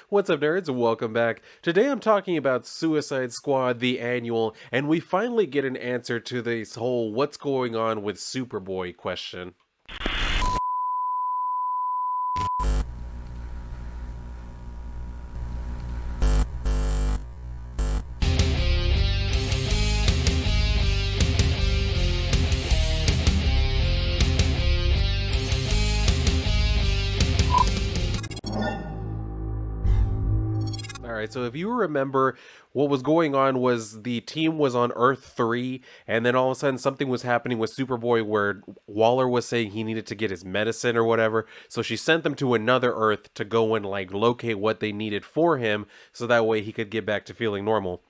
What's up, nerds, and welcome back. Today I'm talking about Suicide Squad, the annual, and we finally get an answer to this whole what's going on with Superboy question. Alright, so if you remember, what was going on was the team was on Earth 3, and then all of a sudden something was happening with Superboy where Waller was saying he needed to get his medicine or whatever, so she sent them to another Earth to go and locate what they needed for him, so that way he could get back to feeling normal.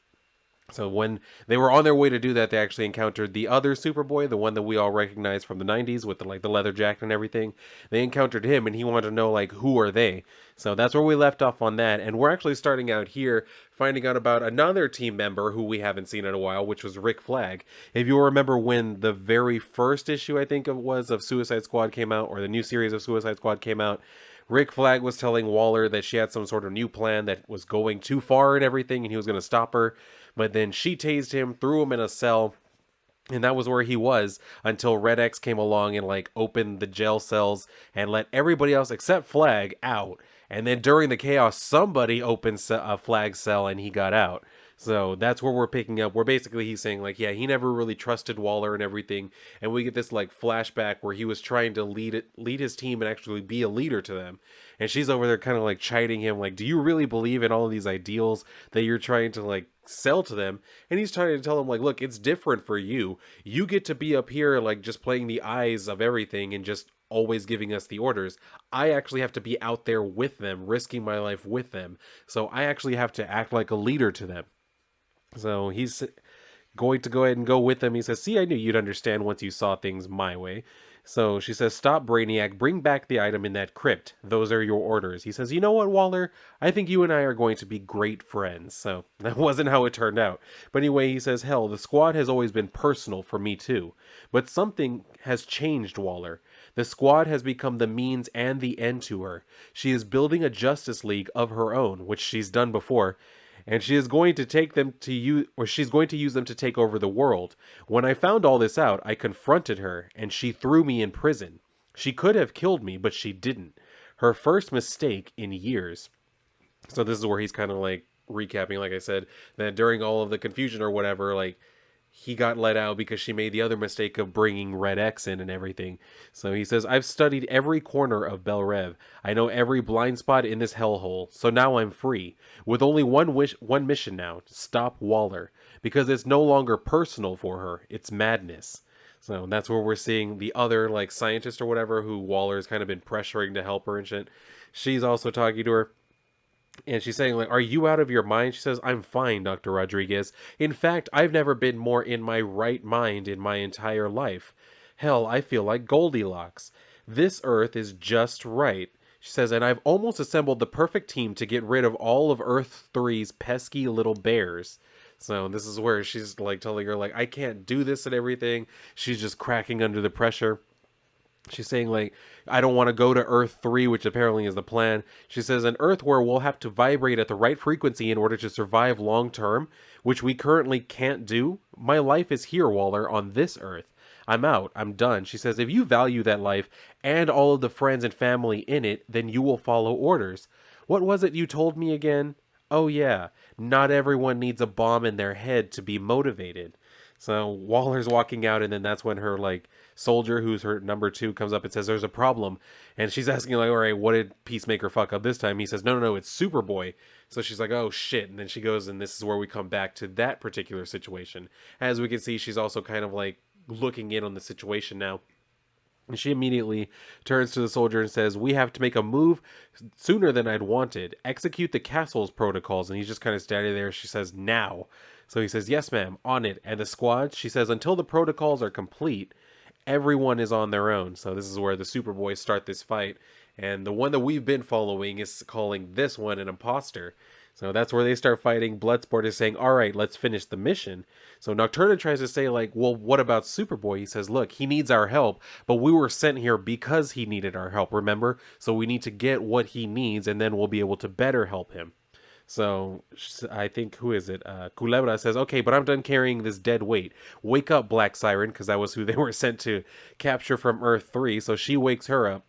So when they were on their way to do that, they actually encountered the other Superboy, the one that we all recognize from the 90s with the leather jacket and everything. They encountered him and he wanted to know who are they? So that's where we left off on that, and we're actually starting out here finding out about another team member who we haven't seen in a while, which was Flagg. If you'll remember when the very first issue I think it was of Suicide Squad came out, or the new series of Suicide Squad came out, Flagg was telling Waller that she had some sort of new plan that was going too far and everything, and he was going to stop her. But then she tased him, threw him in a cell, and that was where he was until Red X came along and opened the jail cells and let everybody else except Flagg out. And then during the chaos, somebody opened a Flagg's cell and he got out. So that's where we're picking up. Where basically he's saying yeah, he never really trusted Waller and everything, and we get this flashback where he was trying to lead his team and actually be a leader to them, and she's over there kind of chiding him, do you really believe in all of these ideals that you're trying to sell to them? And he's trying to tell them look, it's different for you. You get to be up here just playing the eyes of everything and just always giving us the orders. I actually have to be out there with them, risking my life with them. So I actually have to act like a leader to them. So he's going to go ahead and go with them. He says, see, I knew you'd understand once you saw things my way. So she says, stop, Brainiac. Bring back the item in that crypt. Those are your orders. He says, you know what, Waller? I think you and I are going to be great friends. So that wasn't how it turned out. But anyway, he says, hell, the squad has always been personal for me too. But something has changed, Waller. The squad has become the means and the end to her. She is building a Justice League of her own, which she's done before, and she is going to take them to use, or she's going to use them to take over the world. When I found all this out, I confronted her, and she threw me in prison. She could have killed me, but she didn't. Her first mistake in years. So this is where he's kind of recapping, like I said, that during all of the confusion or whatever, he got let out because she made the other mistake of bringing Red X in and everything. So he says, I've studied every corner of Bel Rev. I know every blind spot in this hellhole. So now I'm free. With only one mission now. Stop Waller. Because it's no longer personal for her. It's madness. So that's where we're seeing the other, scientist or whatever, who Waller's kind of been pressuring to help her and shit. She's also talking to her. And she's saying, are you out of your mind? She says, I'm fine, Dr. Rodriguez. In fact, I've never been more in my right mind in my entire life. Hell, I feel like Goldilocks. This Earth is just right. She says, and I've almost assembled the perfect team to get rid of all of Earth 3's pesky little bears. So this is where she's telling her, I can't do this and everything. She's just cracking under the pressure. She's saying, I don't want to go to Earth 3, which apparently is the plan. She says, an Earth where we'll have to vibrate at the right frequency in order to survive long term, which we currently can't do. My life is here, Waller, on this Earth. I'm out. I'm done. She says, if you value that life and all of the friends and family in it, then you will follow orders. What was it you told me again? Oh yeah, not everyone needs a bomb in their head to be motivated. So Waller's walking out, and then that's when her soldier, who's her number 2, comes up and says there's a problem, and she's asking all right, what did Peacemaker fuck up this time? He says no, it's Superboy. So she's like, oh shit, and then she goes, and this is where we come back to that particular situation. As we can see, she's also kind of looking in on the situation now. And she immediately turns to the soldier and says, we have to make a move sooner than I'd wanted. Execute the castle's protocols. And he's just kind of standing there. She says, now. So he says, yes, ma'am, on it. And the squad, she says, until the protocols are complete, everyone is on their own. So this is where the Superboys start this fight. And the one that we've been following is calling this one an imposter. So that's where they start fighting. Bloodsport is saying, all right, let's finish the mission. So Nocturna tries to say, like, well, what about Superboy? He says, look, he needs our help, but we were sent here because he needed our help, remember? So we need to get what he needs, and then we'll be able to better help him. So I think, who is it? Culebra says, okay, but I'm done carrying this dead weight. Wake up, Black Siren, because that was who they were sent to capture from Earth 3. So she wakes her up.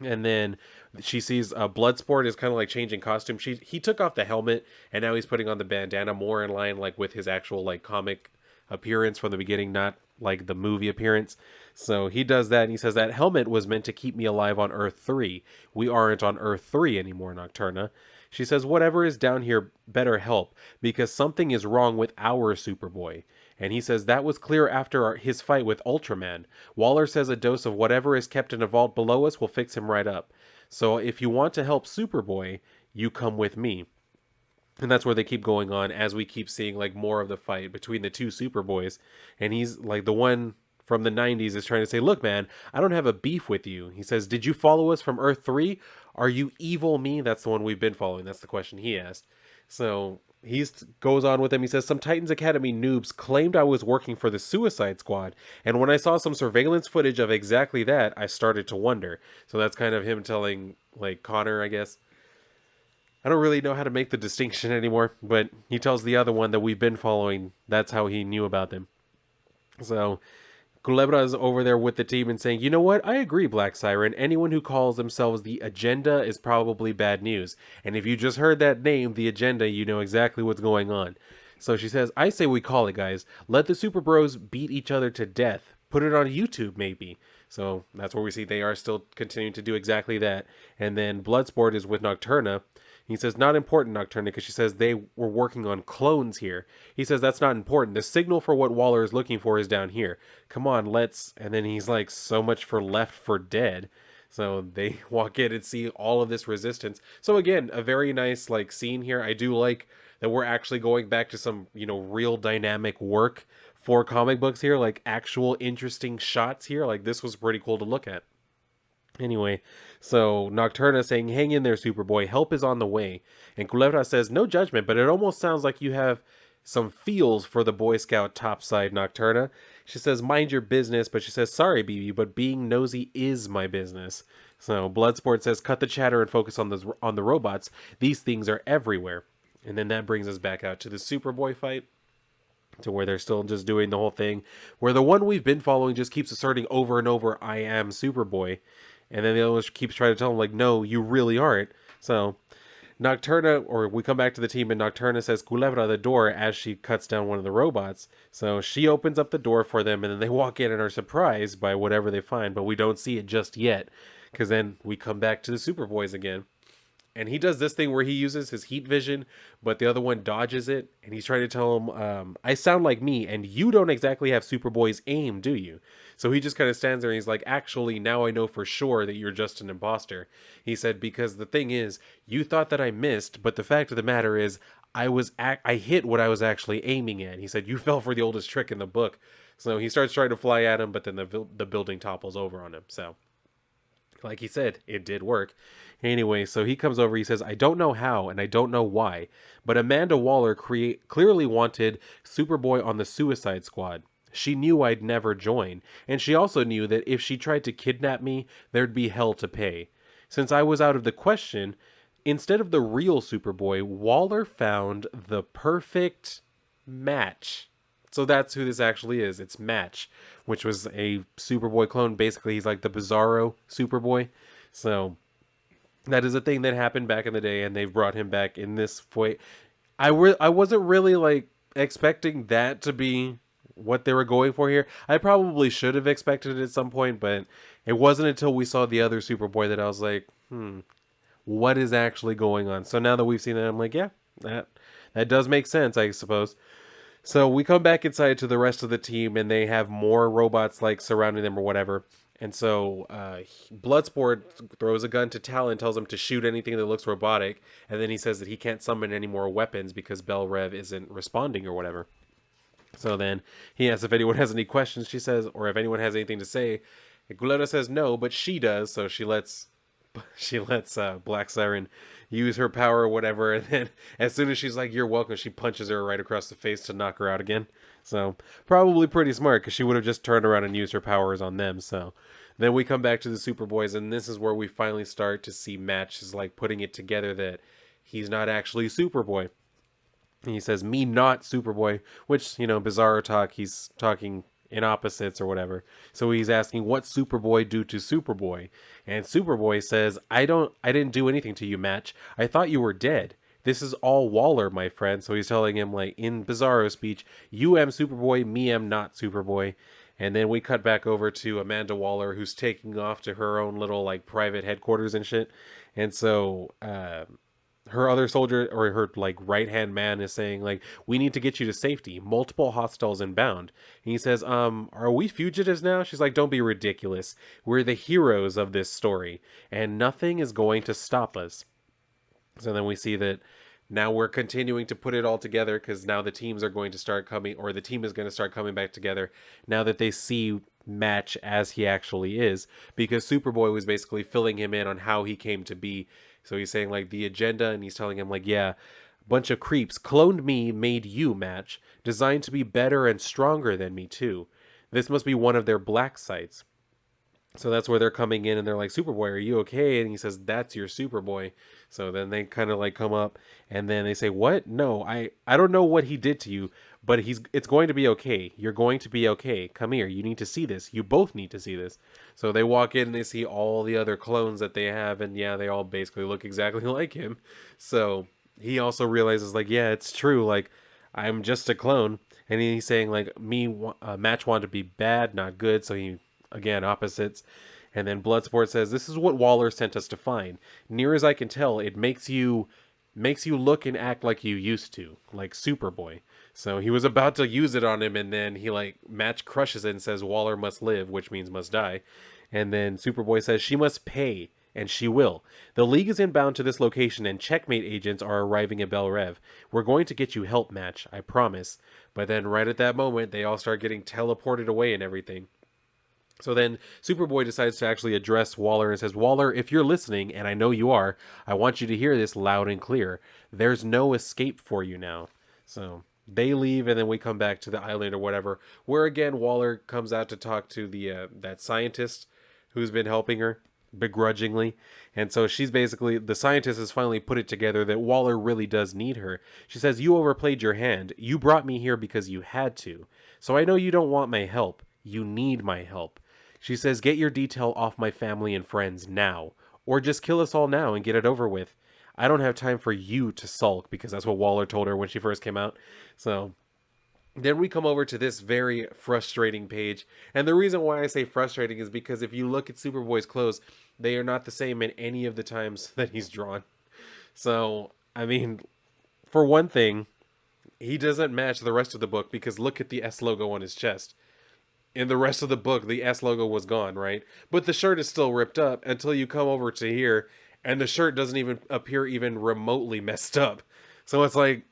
And then she sees Bloodsport is kind of like changing costume. He took off the helmet and now he's putting on the bandana, more in line like with his actual like comic appearance from the beginning, not like the movie appearance. So he does that and he says that helmet was meant to keep me alive on Earth 3. We aren't on Earth 3 anymore, Nocturna. She says whatever is down here better help because something is wrong with our Superboy. And he says that was clear after his fight with Ultraman. Waller says a dose of whatever is kept in a vault below us will fix him right up. So if you want to help Superboy, you come with me. And that's where they keep going on as we keep seeing like more of the fight between the two Superboys. And he's like the one from the 90s is trying to say, look, man, I don't have a beef with you. He says, did you follow us from Earth 3? Are you evil me? That's the one we've been following. That's the question he asked. So he goes on with him. He says, some Titans Academy noobs claimed I was working for the Suicide Squad. And when I saw some surveillance footage of exactly that, I started to wonder. So that's kind of him telling, like, Connor, I guess. I don't really know how to make the distinction anymore, but he tells the other one that we've been following. That's how he knew about them. So Culebra is over there with the team and saying, you know what? I agree, Black Siren. Anyone who calls themselves the Agenda is probably bad news. And if you just heard that name, the Agenda, you know exactly what's going on. So she says, I say we call it, guys. Let the Super Bros beat each other to death. Put it on YouTube, maybe. So that's where we see they are still continuing to do exactly that. And then Bloodsport is with Nocturna. He says, not important, Nocturna, because she says they were working on clones here. He says, that's not important. The signal for what Waller is looking for is down here. Come on, let's... And then he's like, so much for Left 4 Dead. So they walk in and see all of this resistance. So again, a very nice like scene here. I do like that we're actually going back to some, you know, real dynamic work for comic books here. Like actual interesting shots here. Like this was pretty cool to look at. Anyway, so Nocturna saying, hang in there, Superboy, help is on the way. And Culebra says, no judgment, but it almost sounds like you have some feels for the Boy Scout topside, Nocturna. She says, mind your business, but she says, sorry, BB, but being nosy is my business. So Bloodsport says, cut the chatter and focus on the robots. These things are everywhere. And then that brings us back out to the Superboy fight, to where they're still just doing the whole thing, where the one we've been following just keeps asserting over and over, I am Superboy. And then the other one keeps trying to tell him, like, no, you really aren't. So Nocturna, or we come back to the team, and Nocturna says Culebra the door as she cuts down one of the robots. So she opens up the door for them, and then they walk in and are surprised by whatever they find, but we don't see it just yet, because then we come back to the Superboys again. And he does this thing where he uses his heat vision, but the other one dodges it. And he's trying to tell him, I sound like me, and you don't exactly have Superboy's aim, do you? So he just kind of stands there and he's like, actually, now I know for sure that you're just an imposter. He said, because the thing is, you thought that I missed, but the fact of the matter is, I hit what I was actually aiming at. He said, you fell for the oldest trick in the book. So he starts trying to fly at him, but then the building topples over on him. So like he said, it did work. Anyway, so he comes over, he says, I don't know how, and I don't know why, but Amanda Waller clearly wanted Superboy on the Suicide Squad. She knew I'd never join, and she also knew that if she tried to kidnap me, there'd be hell to pay. Since I was out of the question, instead of the real Superboy, Waller found the perfect match. So that's who this actually is. It's Match, which was a Superboy clone. Basically, he's like the Bizarro Superboy. So that is a thing that happened back in the day, and they've brought him back in this way. I wasn't really like expecting that to be what they were going for here. I probably should have expected it at some point, but it wasn't until we saw the other Superboy that I was like, what is actually going on? So now that we've seen that, I'm like, yeah, that does make sense, I suppose. So we come back inside to the rest of the team, and they have more robots like surrounding them or whatever. And so Bloodsport throws a gun to Talon, tells him to shoot anything that looks robotic, and then he says that he can't summon any more weapons because Bell Rev isn't responding or whatever. So then he asks if anyone has any questions, she says, or if anyone has anything to say. And Guleta says no, but she does, so she lets She lets Black Siren use her power or whatever, and then as soon as she's like, "You're welcome," she punches her right across the face to knock her out again. So probably pretty smart because she would have just turned around and used her powers on them. So then we come back to the Superboys, and this is where we finally start to see Match is like putting it together that he's not actually Superboy. He says, "Me not Superboy," which, Bizarro talk, he's talking in opposites or whatever. So he's asking, what Superboy do to Superboy? And Superboy says, I didn't do anything to you, Match. I thought you were dead. This is all Waller, my friend. So he's telling him, like, in Bizarro speech, you am Superboy, me am not Superboy. And then we cut back over to Amanda Waller, who's taking off to her own little, like, private headquarters and shit. And so, her other soldier or her like right hand man is saying like, we need to get you to safety, multiple hostiles inbound. And he says, are we fugitives now? She's like, don't be ridiculous, we're the heroes of this story and nothing is going to stop us. So then we see that now we're continuing to put it all together because now the teams are going to start coming, or the team is going to start coming back together now that they see Match as he actually is, because Superboy was basically filling him in on how he came to be. So he's saying like the agenda, and he's telling him like, yeah, bunch of creeps cloned me, made you, Match, designed to be better and stronger than me too. This must be one of their black sites. So that's where they're coming in and they're like, Superboy, are you okay? And he says, that's your Superboy. So then they kind of like come up and then they say, what? No, I don't know what he did to you, but it's going to be okay. You're going to be okay. Come here. You need to see this. You both need to see this. So they walk in and they see all the other clones that they have. And yeah, they all basically look exactly like him. So he also realizes like, yeah, it's true. Like, I'm just a clone. And he's saying like, Match wanted to be bad, not good. So he, again, opposites. And then Bloodsport says, this is what Waller sent us to find. Near as I can tell, it makes you look and act like you used to, like Superboy. So he was about to use it on him, and then he like Match crushes it and says Waller must live, which means must die. And then Superboy says she must pay, and she will. The League is inbound to this location, and checkmate agents are arriving at Bel Rev. We're going to get you help, Match, I promise. But then right at that moment, they all start getting teleported away and everything. So then Superboy decides to actually address Waller and says, Waller, if you're listening, and I know you are, I want you to hear this loud and clear. There's no escape for you now. So they leave, and then we come back to the island or whatever, where again Waller comes out to talk to the that scientist who's been helping her begrudgingly. And so she's basically, the scientist has finally put it together that Waller really does need her. She says, you overplayed your hand. You brought me here because you had to. So I know you don't want my help. You need my help. She says, get your detail off my family and friends now, or just kill us all now and get it over with. I don't have time for you to sulk, because that's what Waller told her when she first came out. So then we come over to this very frustrating page. And the reason why I say frustrating is because if you look at Superboy's clothes, they are not the same in any of the times that he's drawn. So, I mean, for one thing, he doesn't match the rest of the book, because look at the S logo on his chest. In the rest of the book, the S logo was gone, right? But the shirt is still ripped up until you come over to here, and the shirt doesn't even appear even remotely messed up. So it's like,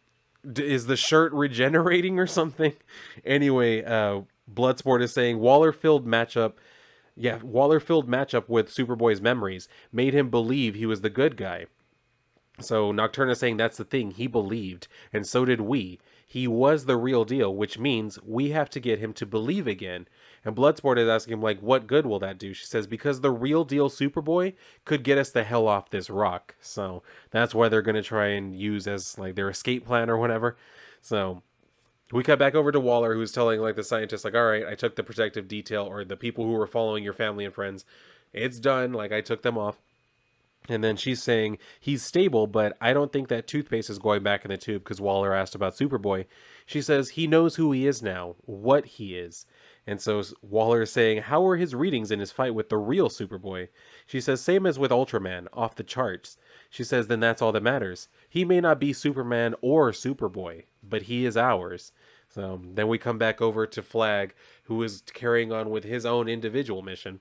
is the shirt regenerating or something? Anyway, Bloodsport is saying Waller filled matchup with Superboy's memories, made him believe he was the good guy. So Nocturne is saying that's the thing, he believed, and so did we. He was the real deal, which means we have to get him to believe again. And Bloodsport is asking him, like, what good will that do? She says, because the real deal Superboy could get us the hell off this rock. So that's why they're going to try and use as, like, their escape plan or whatever. So we cut back over to Waller, who's telling, like, the scientist, like, all right, I took the protective detail, or the people who were following your family and friends. It's done. Like, I took them off. And then she's saying, he's stable, but I don't think that toothpaste is going back in the tube, because Waller asked about Superboy. She says, he knows who he is now, what he is. And so Waller is saying, how were his readings in his fight with the real Superboy? She says, same as with Ultraman, off the charts. She says, then that's all that matters. He may not be Superman or Superboy, but he is ours. So then we come back over to Flagg, who is carrying on with his own individual mission.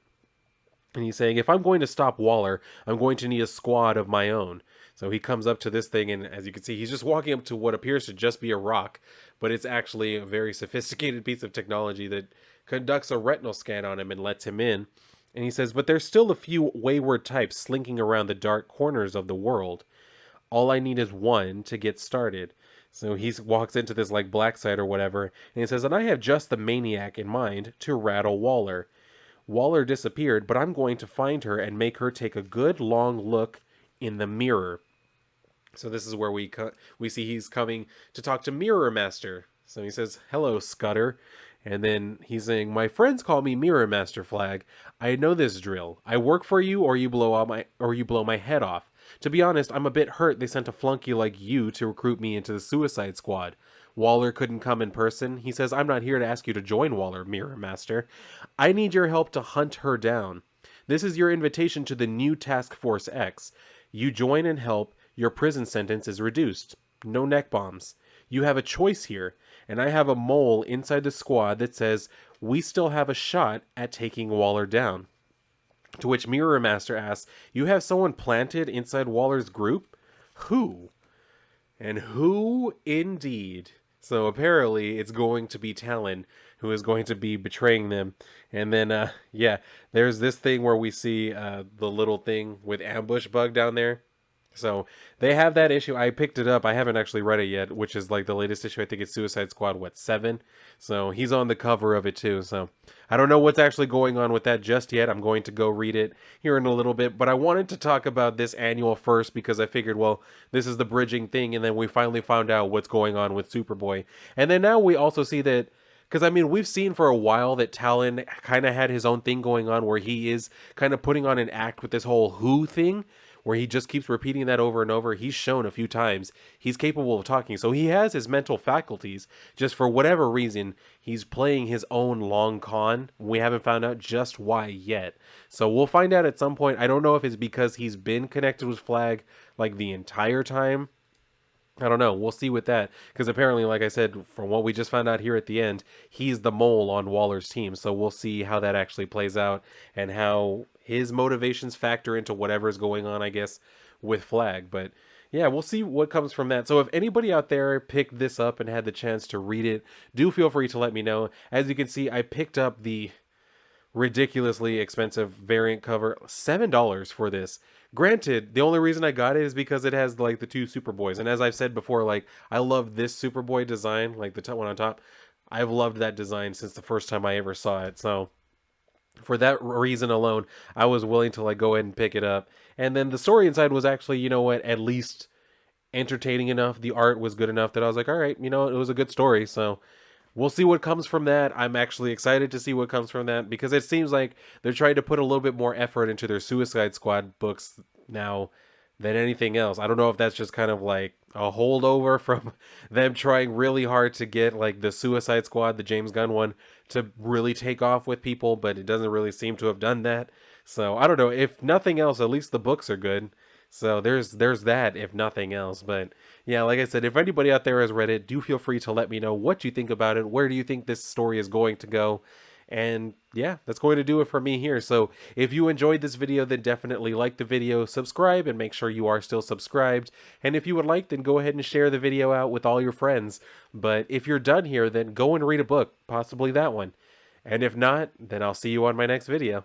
And he's saying, if I'm going to stop Waller, I'm going to need a squad of my own. So he comes up to this thing, and as you can see, he's just walking up to what appears to just be a rock, but it's actually a very sophisticated piece of technology that conducts a retinal scan on him and lets him in. And he says, but there's still a few wayward types slinking around the dark corners of the world. All I need is one to get started. So he walks into this like black site or whatever, and he says, and I have just the maniac in mind to rattle Waller. Waller disappeared, but I'm going to find her and make her take a good long look in the mirror. So this is where we see he's coming to talk to Mirror Master. So he says, "Hello, Scudder." And then he's saying, "My friends call me Mirror Master, Flagg. I know this drill. I work for you or you blow my head off. To be honest, I'm a bit hurt they sent a flunky like you to recruit me into the Suicide Squad. Waller couldn't come in person. He says, I'm not here to ask you to join Waller, Mirror Master. I need your help to hunt her down. This is your invitation to the new Task Force X. You join and help, your prison sentence is reduced. No neck bombs. You have a choice here, and I have a mole inside the squad that says we still have a shot at taking Waller down." To which Mirror Master asks, "You have someone planted inside Waller's group? Who?" And who indeed? So apparently it's going to be Talon who is going to be betraying them. And then, yeah, there's this thing where we see the little thing with Ambush Bug down there. So they have that issue. I picked it up. I haven't actually read it yet, which is like the latest issue. I think it's Suicide Squad, 7? So he's on the cover of it too. So I don't know what's actually going on with that just yet. I'm going to go read it here in a little bit. But I wanted to talk about this annual first because I figured, well, this is the bridging thing. And then we finally found out what's going on with Superboy. And then now we also see that, because I mean, we've seen for a while that Talon kind of had his own thing going on where he is kind of putting on an act with this whole who thing, where he just keeps repeating that over and over. He's shown a few times he's capable of talking. So he has his mental faculties. Just for whatever reason, he's playing his own long con. We haven't found out just why yet. So we'll find out at some point. I don't know if it's because he's been connected with Flagg like the entire time. I don't know. We'll see with that. Because apparently, like I said, from what we just found out here at the end, he's the mole on Waller's team. So we'll see how that actually plays out and how his motivations factor into whatever's going on, I guess, with Flagg. But yeah, we'll see what comes from that. So if anybody out there picked this up and had the chance to read it, do feel free to let me know. As you can see, I picked up the ridiculously expensive variant cover, $7 for this. Granted, the only reason I got it is because it has like the two Superboys, and as I've said before, like I love this Superboy design, like the top one on top. I've loved that design since the first time I ever saw it. So for that reason alone, I was willing to like go ahead and pick it up. And then the story inside was actually, you know what, at least entertaining enough. The art was good enough that I was like, all right, you know, it was a good story. So we'll see what comes from that. I'm actually excited to see what comes from that because it seems like they're trying to put a little bit more effort into their Suicide Squad books now than anything else. I don't know if that's just kind of like a holdover from them trying really hard to get like the Suicide Squad, the James Gunn one, to really take off with people, but it doesn't really seem to have done that. So I don't know. If nothing else, at least the books are good. So there's that, if nothing else. But yeah, like I said, if anybody out there has read it, do feel free to let me know what you think about it. Where do you think this story is going to go? And yeah, that's going to do it for me here. So if you enjoyed this video, then definitely like the video, subscribe, and make sure you are still subscribed. And if you would like, then go ahead and share the video out with all your friends. But if you're done here, then go and read a book, possibly that one. And if not, then I'll see you on my next video.